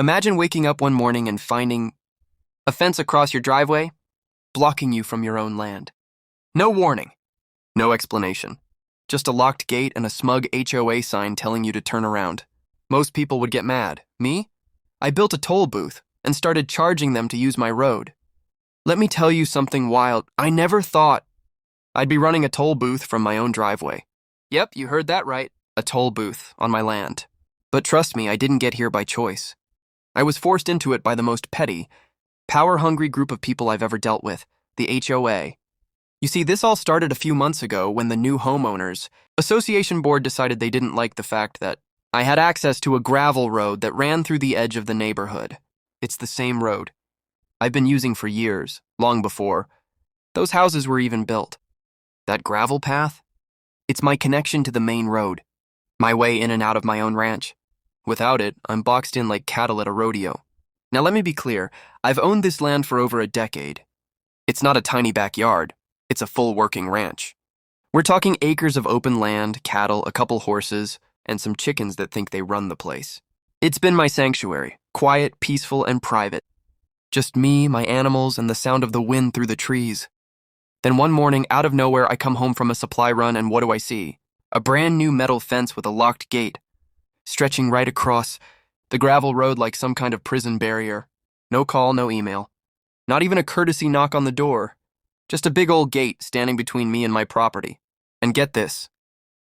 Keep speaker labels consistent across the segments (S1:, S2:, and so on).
S1: Imagine waking up one morning and finding a fence across your driveway, blocking you from your own land. No warning, no explanation. Just a locked gate and a smug HOA sign telling you to turn around. Most people would get mad. Me? I built a toll booth and started charging them to use my road. Let me tell you something wild. I never thought I'd be running a toll booth from my own driveway. Yep, you heard that right. A toll booth on my land. But trust me, I didn't get here by choice. I was forced into it by the most petty, power-hungry group of people I've ever dealt with, the HOA. You see, this all started a few months ago when the new homeowners association board decided they didn't like the fact that I had access to a gravel road that ran through the edge of the neighborhood. It's the same road I've been using for years, long before those houses were even built. That gravel path? It's my connection to the main road, my way in and out of my own ranch. Without it, I'm boxed in like cattle at a rodeo. Now let me be clear, I've owned this land for over a decade. It's not a tiny backyard, it's a full working ranch. We're talking acres of open land, cattle, a couple horses, and some chickens that think they run the place. It's been my sanctuary, quiet, peaceful, and private. Just me, my animals, and the sound of the wind through the trees. Then one morning, out of nowhere, I come home from a supply run, and what do I see? A brand new metal fence with a locked gate, stretching right across the gravel road like some kind of prison barrier. No call, no email. Not even a courtesy knock on the door. Just a big old gate standing between me and my property. And get this,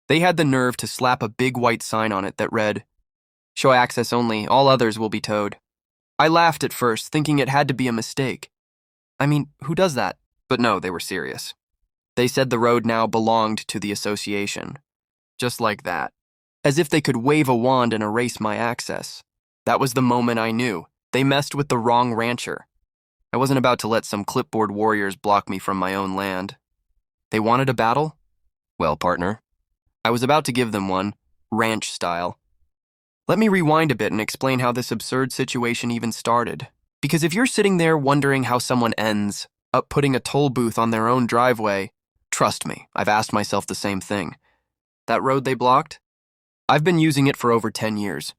S1: they had the nerve to slap a big white sign on it that read, "Show access only, all others will be towed." I laughed at first, thinking it had to be a mistake. I mean, who does that? But no, they were serious. They said the road now belonged to the association. Just like that. As if they could wave a wand and erase my access. That was the moment I knew. They messed with the wrong rancher. I wasn't about to let some clipboard warriors block me from my own land. They wanted a battle? Well, partner, I was about to give them one, ranch style. Let me rewind a bit and explain how this absurd situation even started. Because if you're sitting there wondering how someone ends up putting a toll booth on their own driveway, trust me, I've asked myself the same thing. That road they blocked? I've been using it for over 10 years.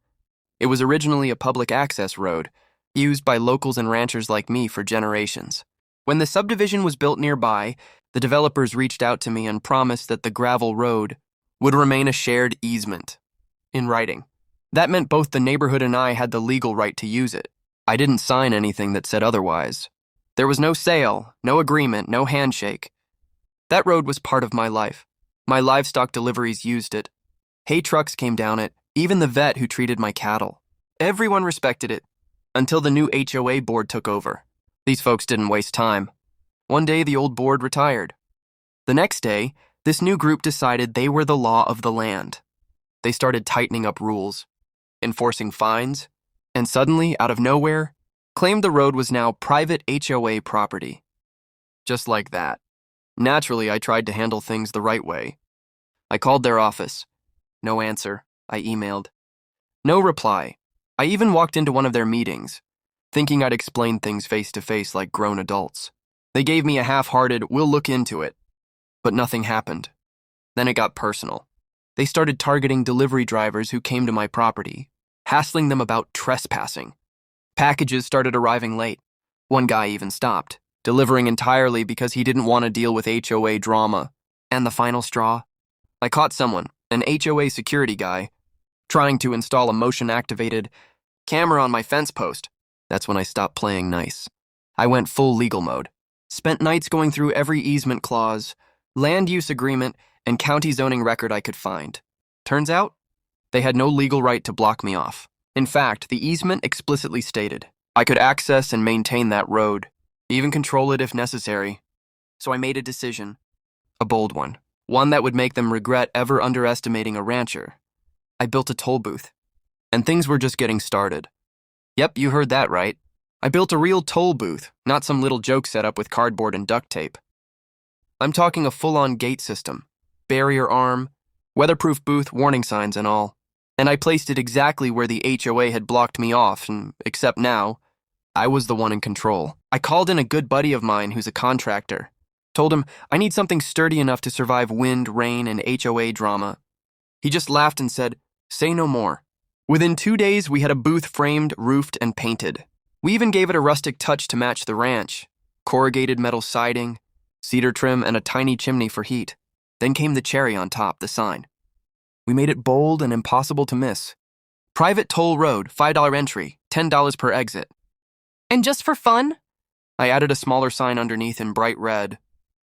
S1: It was originally a public access road, used by locals and ranchers like me for generations. When the subdivision was built nearby, the developers reached out to me and promised that the gravel road would remain a shared easement. In writing. That meant both the neighborhood and I had the legal right to use it. I didn't sign anything that said otherwise. There was no sale, no agreement, no handshake. That road was part of my life. My livestock deliveries used it. Hay trucks came down it, even the vet who treated my cattle. Everyone respected it, until the new HOA board took over. These folks didn't waste time. One day, the old board retired. The next day, this new group decided they were the law of the land. They started tightening up rules, enforcing fines, and suddenly, out of nowhere, claimed the road was now private HOA property. Just like that. Naturally, I tried to handle things the right way. I called their office. No answer. I emailed. No reply. I even walked into one of their meetings, thinking I'd explain things face to face like grown adults. They gave me a half-hearted, "We'll look into it." But nothing happened. Then it got personal. They started targeting delivery drivers who came to my property, hassling them about trespassing. Packages started arriving late. One guy even stopped, delivering entirely because he didn't want to deal with HOA drama. And the final straw? I caught someone, an HOA security guy, trying to install a motion-activated camera on my fence post. That's when I stopped playing nice. I went full legal mode. Spent nights going through every easement clause, land use agreement, and county zoning record I could find. Turns out, they had no legal right to block me off. In fact, the easement explicitly stated I could access and maintain that road, even control it if necessary. So I made a decision, a bold one that would make them regret ever underestimating a rancher. I built a toll booth, and things were just getting started. Yep, you heard that right. I built a real toll booth, not some little joke setup with cardboard and duct tape. I'm talking a full-on gate system, barrier arm, weatherproof booth, warning signs and all. And I placed it exactly where the HOA had blocked me off, and except now, I was the one in control. I called in a good buddy of mine who's a contractor. Told him I need something sturdy enough to survive wind, rain, and HOA drama. He just laughed and said, "Say no more." Within 2 days, we had a booth framed, roofed, and painted. We even gave it a rustic touch to match the ranch. Corrugated metal siding, cedar trim, and a tiny chimney for heat. Then came the cherry on top, the sign. We made it bold and impossible to miss. Private toll road, $5 entry, $10 per exit. And just for fun, I added a smaller sign underneath in bright red.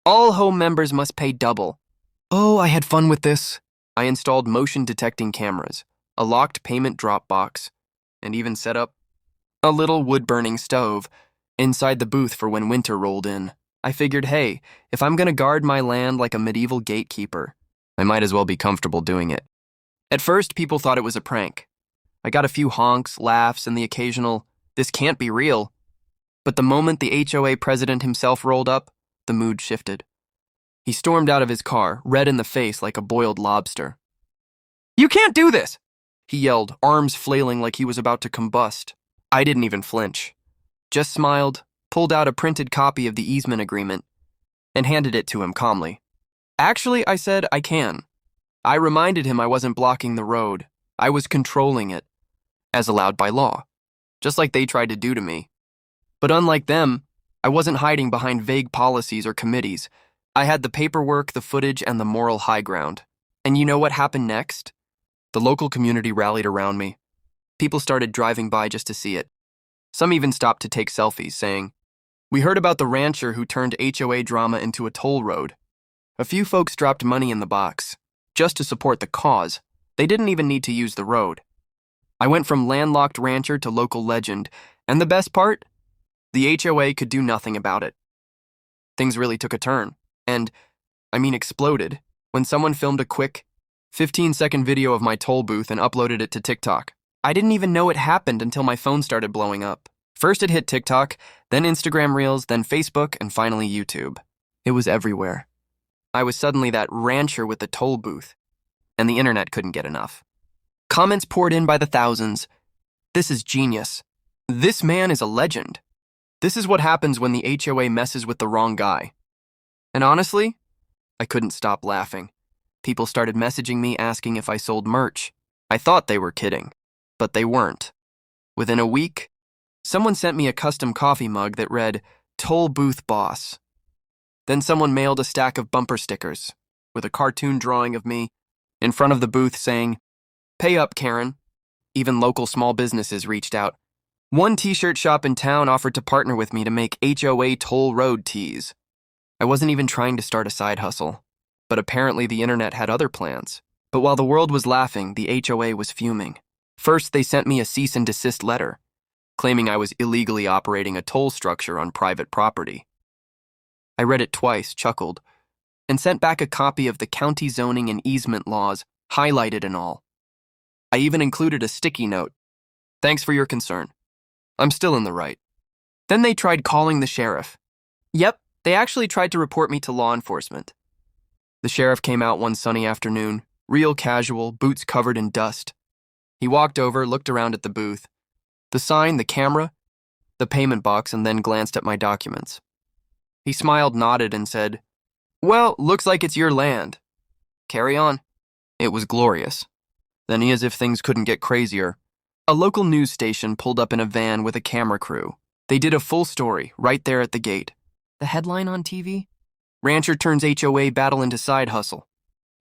S1: All home members must pay double. Oh, I had fun with this. I installed motion detecting cameras, a locked payment drop box, and even set up a little wood-burning stove inside the booth for when winter rolled in. I figured, hey, if I'm gonna guard my land like a medieval gatekeeper, I might as well be comfortable doing it. At first, people thought it was a prank. I got a few honks, laughs, and the occasional, "This can't be real." But the moment the HOA president himself rolled up, the mood shifted. He stormed out of his car, red in the face like a boiled lobster. "You can't do this!" he yelled, arms flailing like he was about to combust. I didn't even flinch. Just smiled, pulled out a printed copy of the easement agreement, and handed it to him calmly. "Actually," I said, "I can." I reminded him I wasn't blocking the road. I was controlling it, as allowed by law, just like they tried to do to me. But unlike them, I wasn't hiding behind vague policies or committees. I had the paperwork, the footage, and the moral high ground. And you know what happened next? The local community rallied around me. People started driving by just to see it. Some even stopped to take selfies, saying, "We heard about the rancher who turned HOA drama into a toll road." A few folks dropped money in the box, just to support the cause. They didn't even need to use the road. I went from landlocked rancher to local legend, and the best part? The HOA could do nothing about it. Things really took a turn, and, exploded, when someone filmed a quick, 15-second video of my toll booth and uploaded it to TikTok. I didn't even know it happened until my phone started blowing up. First it hit TikTok, then Instagram Reels, then Facebook, and finally YouTube. It was everywhere. I was suddenly that rancher with the toll booth, and the internet couldn't get enough. Comments poured in by the thousands. "This is genius. This man is a legend. This is what happens when the HOA messes with the wrong guy." And honestly, I couldn't stop laughing. People started messaging me asking if I sold merch. I thought they were kidding, but they weren't. Within a week, someone sent me a custom coffee mug that read, "Toll Booth Boss." Then someone mailed a stack of bumper stickers with a cartoon drawing of me in front of the booth saying, "Pay up, Karen." Even local small businesses reached out. One t-shirt shop in town offered to partner with me to make HOA toll road tees. I wasn't even trying to start a side hustle, but apparently the internet had other plans. But while the world was laughing, the HOA was fuming. First, they sent me a cease and desist letter, claiming I was illegally operating a toll structure on private property. I read it twice, chuckled, and sent back a copy of the county zoning and easement laws, highlighted and all. I even included a sticky note. "Thanks for your concern. I'm still in the right." Then they tried calling the sheriff. Yep, they actually tried to report me to law enforcement. The sheriff came out one sunny afternoon, real casual, boots covered in dust. He walked over, looked around at the booth, the sign, the camera, the payment box, and then glanced at my documents. He smiled, nodded, and said, "Well, looks like it's your land. Carry on." It was glorious. Then, as if things couldn't get crazier, a local news station pulled up in a van with a camera crew. They did a full story, right there at the gate. The headline on TV? "Rancher turns HOA battle into side hustle."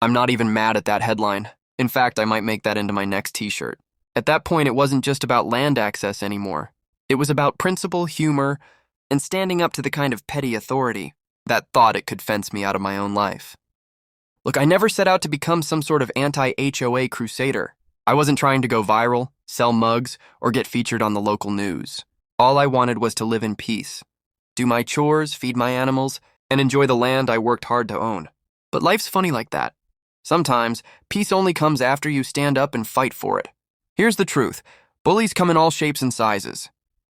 S1: I'm not even mad at that headline. In fact, I might make that into my next t-shirt. At that point, it wasn't just about land access anymore. It was about principle, humor, and standing up to the kind of petty authority that thought it could fence me out of my own life. Look, I never set out to become some sort of anti-HOA crusader. I wasn't trying to go viral, sell mugs, or get featured on the local news. All I wanted was to live in peace, do my chores, feed my animals, and enjoy the land I worked hard to own. But life's funny like that. Sometimes, peace only comes after you stand up and fight for it. Here's the truth. Bullies come in all shapes and sizes.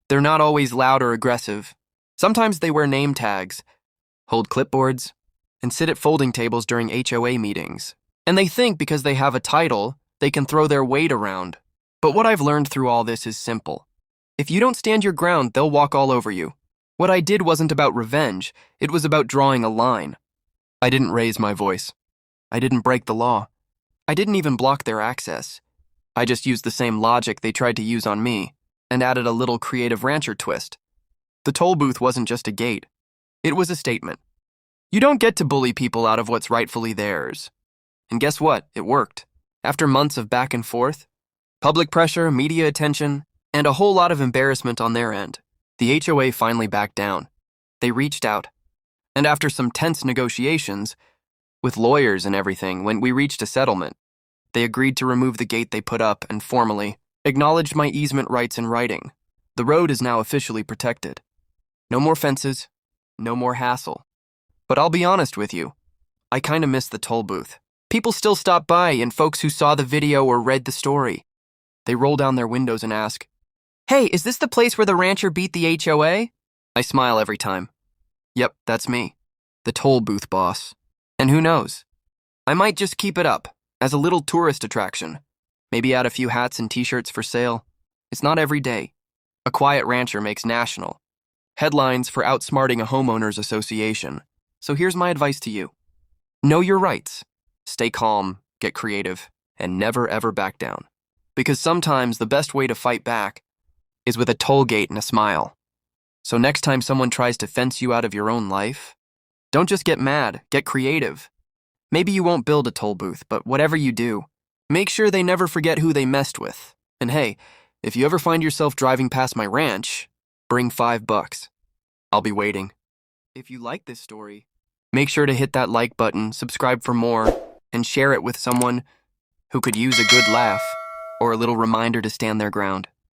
S1: They're not always loud or aggressive. Sometimes they wear name tags, hold clipboards, and sit at folding tables during HOA meetings. And they think because they have a title, they can throw their weight around. But what I've learned through all this is simple. If you don't stand your ground, they'll walk all over you. What I did wasn't about revenge, it was about drawing a line. I didn't raise my voice. I didn't break the law. I didn't even block their access. I just used the same logic they tried to use on me and added a little creative rancher twist. The toll booth wasn't just a gate. It was a statement. You don't get to bully people out of what's rightfully theirs. And guess what? It worked. After months of back and forth, public pressure, media attention, and a whole lot of embarrassment on their end, the HOA finally backed down. They reached out. And after some tense negotiations, with lawyers and everything, when we reached a settlement, they agreed to remove the gate they put up and formally acknowledged my easement rights in writing. The road is now officially protected. No more fences, no more hassle. But I'll be honest with you, I kinda miss the toll booth. People still stop by, and folks who saw the video or read the story, they roll down their windows and ask, "Hey, is this the place where the rancher beat the HOA?" I smile every time. Yep, that's me, the toll booth boss. And who knows? I might just keep it up as a little tourist attraction. Maybe add a few hats and t-shirts for sale. It's not every day. A quiet rancher makes national headlines for outsmarting a homeowners association. So here's my advice to you. Know your rights. Stay calm, get creative, and never ever back down. Because sometimes the best way to fight back is with a toll gate and a smile. So next time someone tries to fence you out of your own life, don't just get mad, get creative. Maybe you won't build a toll booth, but whatever you do, make sure they never forget who they messed with. And hey, if you ever find yourself driving past my ranch, bring $5. I'll be waiting. If you like this story, make sure to hit that like button, subscribe for more, and share it with someone who could use a good laugh or a little reminder to stand their ground.